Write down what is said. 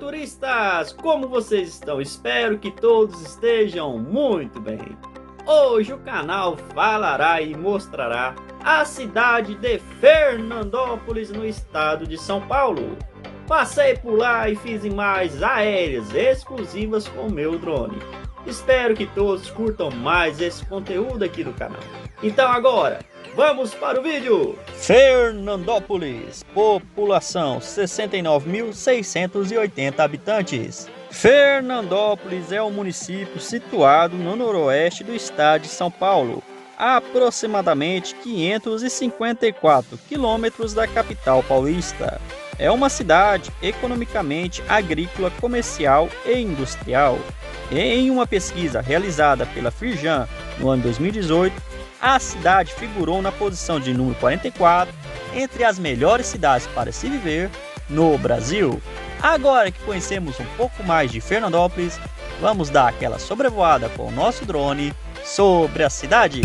turistas! Como vocês estão? Espero que todos estejam muito bem. Hoje o canal falará e mostrará a cidade de Fernandópolis, no estado de São Paulo. Passei por lá e fiz imagens aéreas exclusivas com meu drone. Espero que todos curtam mais esse conteúdo aqui do canal. Então agora, vamos para o vídeo! Fernandópolis, população 69.680 habitantes. Fernandópolis é um município situado no noroeste do estado de São Paulo, a aproximadamente 554 quilômetros da capital paulista. É uma cidade economicamente agrícola, comercial e industrial. Em uma pesquisa realizada pela Firjan no ano 2018, a cidade figurou na posição de número 44 entre as melhores cidades para se viver no Brasil. Agora que conhecemos um pouco mais de Fernandópolis, vamos dar aquela sobrevoada com o nosso drone sobre a cidade.